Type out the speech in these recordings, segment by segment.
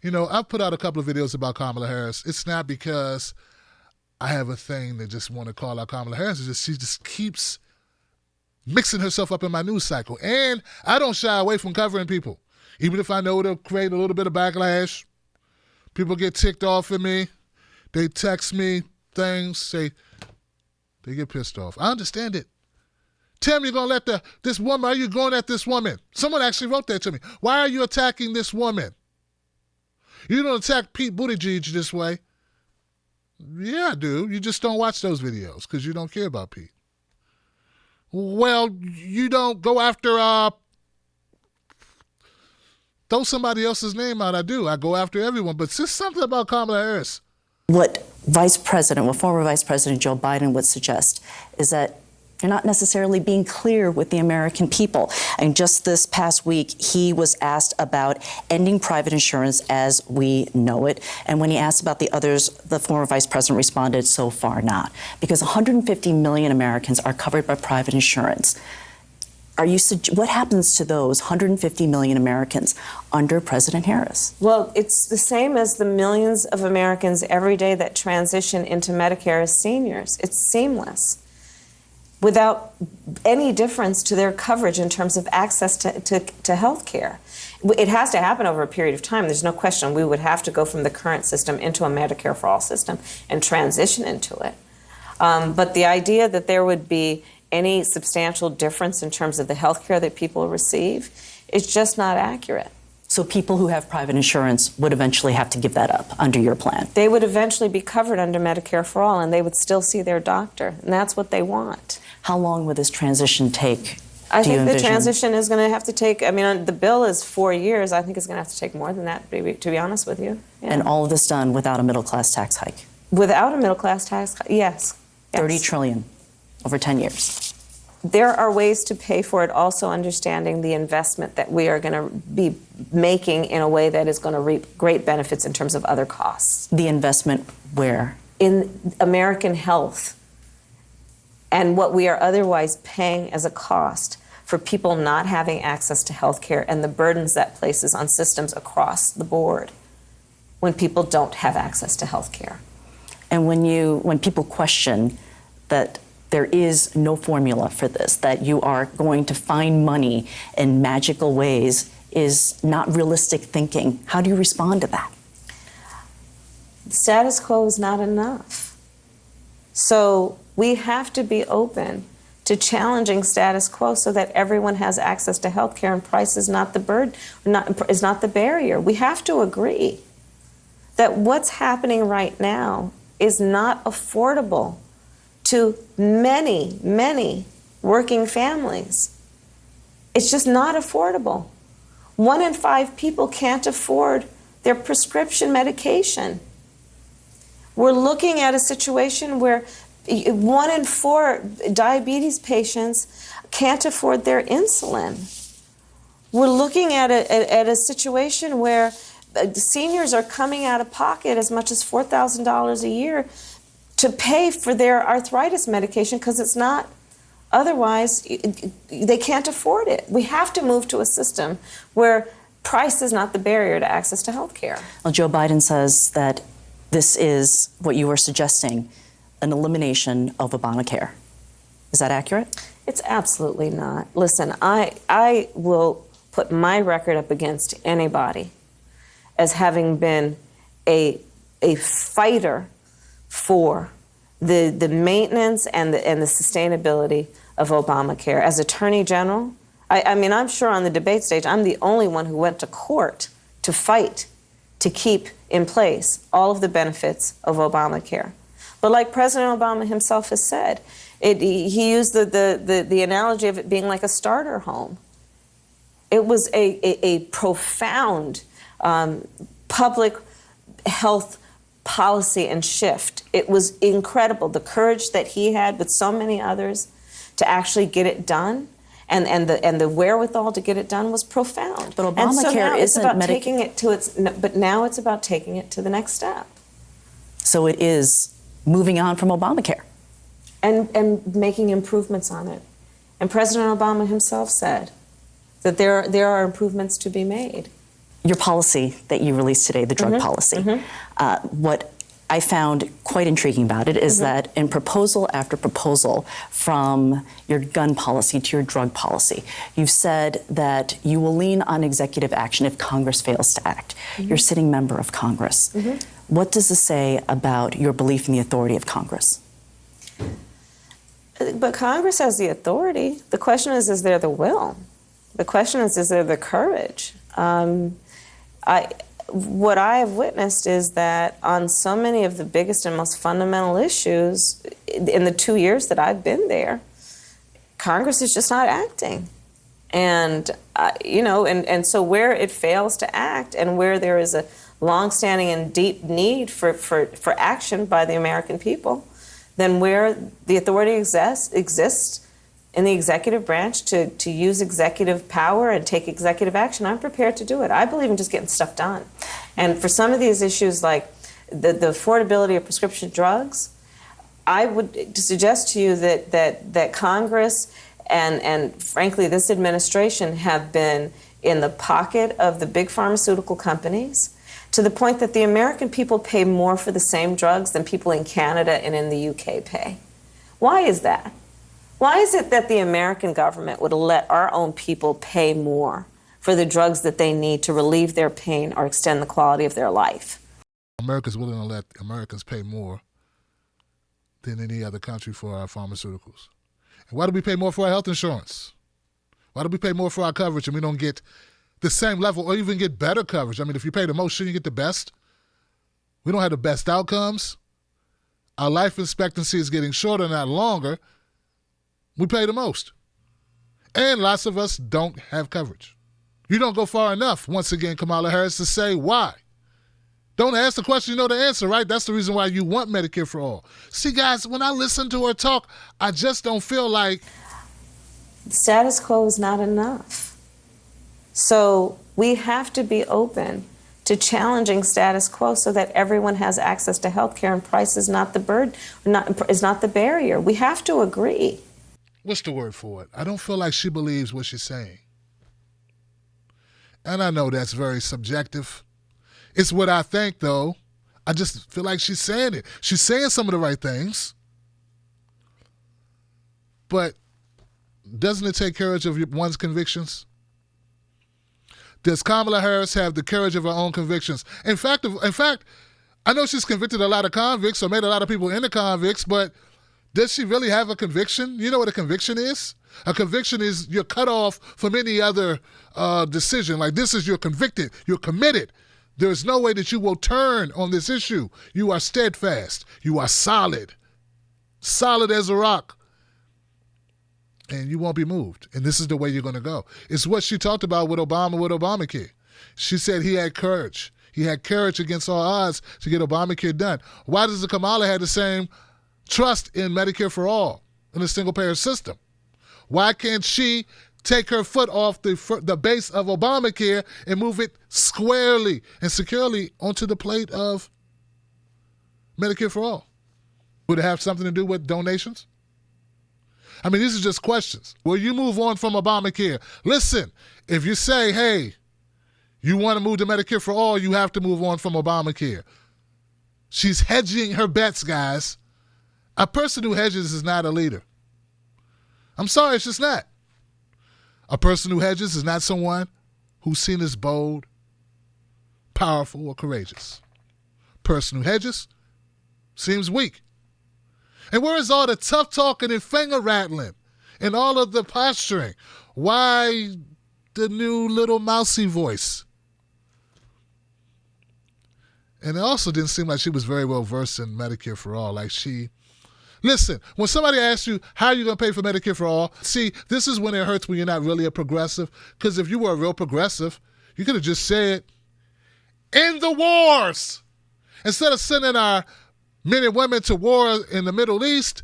You know, I've put out a couple of videos about Kamala Harris. It's not because I have a thing that just want to call out Kamala Harris. It's just she just keeps mixing herself up in my news cycle. And I don't shy away from covering people. Even if I know it'll create a little bit of backlash. People get ticked off at me. They text me things, they get pissed off. I understand it. Tim, you're going to let this woman, are you going at this woman? Someone actually wrote that to me. Why are you attacking this woman? You don't attack Pete Buttigieg this way. Yeah, I do. You just don't watch those videos because you don't care about Pete. Well, you don't go after, throw somebody else's name out. I do. I go after everyone. But just something about Kamala Harris. What former Vice President Joe Biden would suggest is that you're not necessarily being clear with the American people. And just this past week, he was asked about ending private insurance as we know it. And when he asked about the others, the former vice president responded, so far not. Because 150 million Americans are covered by private insurance. What happens to those 150 million Americans under President Harris? Well, it's the same as the millions of Americans every day that transition into Medicare as seniors. It's seamless, without any difference to their coverage in terms of access to health care. It has to happen over a period of time. There's no question we would have to go from the current system into a Medicare for All system and transition into it. But the idea that there would be any substantial difference in terms of the health care that people receive is just not accurate. So people who have private insurance would eventually have to give that up under your plan? They would eventually be covered under Medicare for All, and they would still see their doctor, and that's what they want. How long will this transition take? I think the transition is going to have to take, I mean, the bill is 4 years. I think it's going to have to take more than that, to be honest with you. Yeah. And all of this done without a middle-class tax hike? Without a middle-class tax hike, yes. 30 trillion over 10 years. There are ways to pay for it, also understanding the investment that we are going to be making in a way that is going to reap great benefits in terms of other costs. The investment where? In American health and what we are otherwise paying as a cost for people not having access to health care and the burdens that places on systems across the board when people don't have access to health care. And when people question that there is no formula for this, that you are going to find money in magical ways, is not realistic thinking. How do you respond to that? Status quo is not enough. So we have to be open to challenging status quo so that everyone has access to health care and price is not the barrier. We have to agree that what's happening right now is not affordable to many, many working families. It's just not affordable. 1 in 5 people can't afford their prescription medication. We're looking at a situation where 1 in 4 diabetes patients can't afford their insulin. We're looking at a situation where seniors are coming out of pocket as much as $4,000 a year to pay for their arthritis medication because it's not, otherwise, they can't afford it. We have to move to a system where price is not the barrier to access to health care. Well, Joe Biden says that this is what you are suggesting, an elimination of Obamacare. Is that accurate? It's absolutely not. Listen, I will put my record up against anybody as having been a fighter for the maintenance and the sustainability of Obamacare. As Attorney General, I mean, I'm sure on the debate stage, I'm the only one who went to court to fight to keep in place all of the benefits of Obamacare. But like President Obama himself has said, he used the analogy of it being like a starter home. It was a profound public health policy and shift. It was incredible, the courage that he had with so many others to actually get it done, and the wherewithal to get it done was profound. But Obamacare isn't but now it's about taking it to the next step. So it is moving on from Obamacare. And making improvements on it. And President Obama himself said that there are improvements to be made. your policy that you released today, the drug policy. What I found quite intriguing about it is that in proposal after proposal, from your gun policy to your drug policy, you've said that you will lean on executive action if Congress fails to act. You're a sitting member of Congress. What does this say about your belief in the authority of Congress? But Congress has the authority. The question is there the will? The question is there the courage? What I have witnessed is that on so many of the biggest and most fundamental issues, in the 2 years that I've been there, Congress is just not acting. And, and so where it fails to act and where there is a longstanding and deep need for action by the American people, then where the authority exists in the executive branch to use executive power and take executive action, I'm prepared to do it. I believe in just getting stuff done. And for some of these issues like the affordability of prescription drugs, I would suggest to you that Congress and frankly this administration have been in the pocket of the big pharmaceutical companies to the point that the American people pay more for the same drugs than people in Canada and in the UK pay. Why is that? Why is it that the American government would let our own people pay more for the drugs that they need to relieve their pain or extend the quality of their life? America's willing to let Americans pay more than any other country for our pharmaceuticals. And why do we pay more for our health insurance? Why do we pay more for our coverage and we don't get the same level or even get better coverage? I mean, if you pay the most, shouldn't you get the best? We don't have the best outcomes. Our life expectancy is getting shorter, not longer. We pay the most. And lots of us don't have coverage. You don't go far enough, once again, Kamala Harris, to say why. Don't ask the question, you know the answer, right? That's the reason why you want Medicare for All. See, guys, when I listen to her talk, I just don't feel like... Status quo is not enough. So we have to be open to challenging status quo so that everyone has access to health care and price is not the barrier. We have to agree. What's the word for it? I don't feel like she believes what she's saying. And I know that's very subjective. It's what I think, though. I just feel like she's saying it. She's saying some of the right things. But doesn't it take courage of one's convictions? Does Kamala Harris have the courage of her own convictions? In fact, I know she's convicted a lot of convicts or made a lot of people into convicts, but does she really have a conviction? You know what a conviction is? A conviction is you're cut off from any other decision. Like this is you're convicted, you're committed. There is no way that you will turn on this issue. You are steadfast. You are solid as a rock. And you won't be moved. And this is the way you're going to go. It's what she talked about with Obamacare. She said he had courage. He had courage against all odds to get Obamacare done. Why does the Kamala have the same trust in Medicare for All, in a single-payer system? Why can't she take her foot off the base of Obamacare and move it squarely and securely onto the plate of Medicare for All? Would it have something to do with donations? I mean, these are just questions. Will you move on from Obamacare? Listen, if you say, hey, you want to move to Medicare for All, you have to move on from Obamacare. She's hedging her bets, guys. A person who hedges is not a leader. I'm sorry, it's just not. A person who hedges is not someone who's seen as bold, powerful, or courageous. Person who hedges seems weak. And where is all the tough talking and finger rattling and all of the posturing? Why the new little mousy voice? And it also didn't seem like she was very well versed in Medicare for All. Listen, when somebody asks you, how are you going to pay for Medicare for All? See, this is when it hurts when you're not really a progressive. Because if you were a real progressive, you could have just said, end the wars. Instead of sending our men and women to war in the Middle East,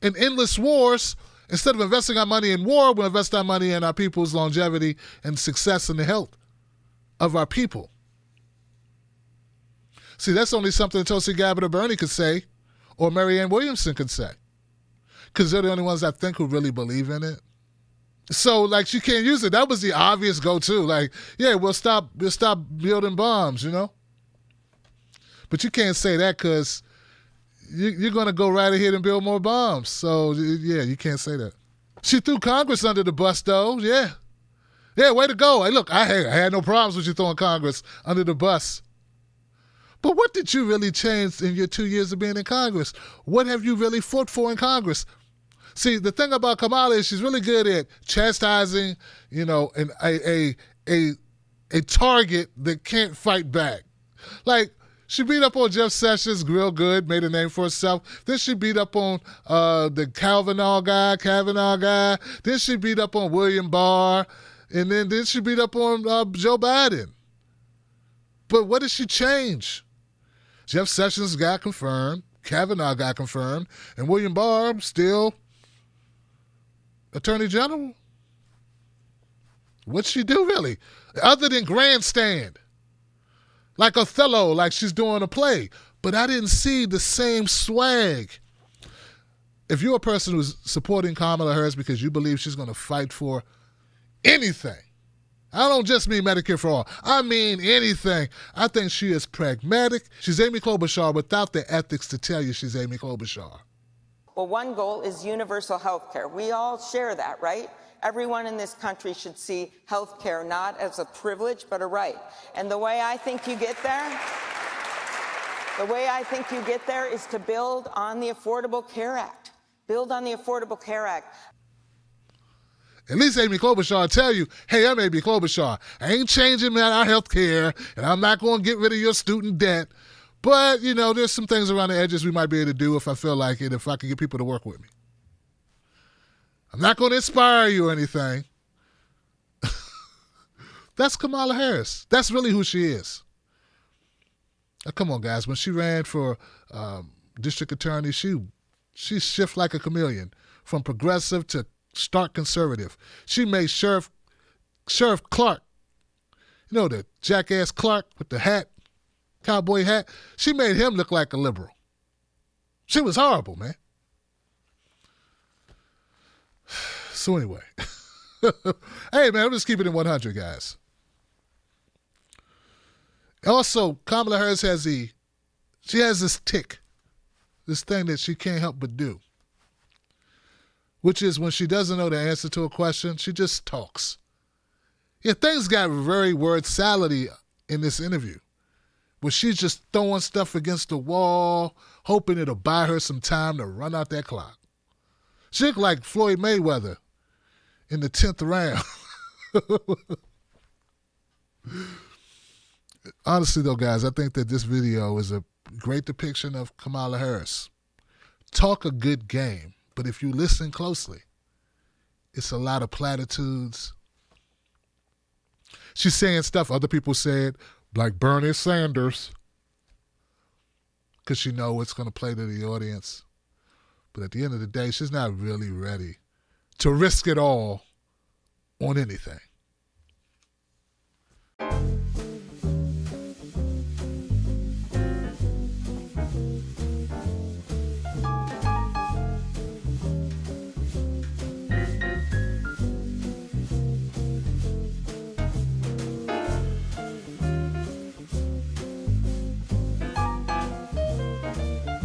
in endless wars, instead of investing our money in war, we'll invest our money in our people's longevity and success and the health of our people. See, that's only something Tulsi Gabbard or Bernie could say, or Marianne Williamson could say, because they're the only ones I think who really believe in it. So, like, she can't use it. That was the obvious go-to. Like, yeah, we'll stop building bombs, you know? But you can't say that because you're going to go right ahead and build more bombs. So, yeah, you can't say that. She threw Congress under the bus, though. Yeah. Yeah, way to go. Hey, look, I had no problems with you throwing Congress under the bus. But what did you really change in your 2 years of being in Congress? What have you really fought for in Congress? See, the thing about Kamala is she's really good at chastising, you know, a target that can't fight back. Like, she beat up on Jeff Sessions real good, made a name for herself. Then she beat up on the Kavanaugh guy. Then she beat up on William Barr. And then she beat up on Joe Biden. But what did she change? Jeff Sessions got confirmed. Kavanaugh got confirmed. And William Barr still Attorney General. What'd she do, really? Other than grandstand. Like Othello, like she's doing a play. But I didn't see the same swag. If you're a person who's supporting Kamala Harris because you believe she's going to fight for anything, I don't just mean Medicare for All. I mean anything. I think she is pragmatic. She's Amy Klobuchar without the ethics to tell you she's Amy Klobuchar. Well, one goal is universal health care. We all share that, right? Everyone in this country should see health care not as a privilege, but a right. And the way I think you get there, is to build on the Affordable Care Act. Build on the Affordable Care Act. At least Amy Klobuchar tell you, hey, I'm Amy Klobuchar. I ain't changing our health care, and I'm not going to get rid of your student debt. But, you know, there's some things around the edges we might be able to do if I feel like it, if I can get people to work with me. I'm not going to inspire you or anything. That's Kamala Harris. That's really who she is. Now, come on, guys. When she ran for district attorney, she shifted like a chameleon from progressive to stark conservative. She made Sheriff Clark, you know, the jackass Clark with the hat, cowboy hat, she made him look like a liberal. She was horrible, man. So anyway, hey, man, I'm just keeping it 100, guys. Also, Kamala Harris has this tick, this thing that she can't help but do, which is when she doesn't know the answer to a question, she just talks. Yeah, things got very word salady in this interview, where she's just throwing stuff against the wall, hoping it'll buy her some time to run out that clock. She looked like Floyd Mayweather in the 10th round. Honestly, though, guys, I think that this video is a great depiction of Kamala Harris. Talk a good game, but if you listen closely, it's a lot of platitudes. She's saying stuff other people said, like Bernie Sanders, because she knows it's going to play to the audience. But at the end of the day, she's not really ready to risk it all on anything.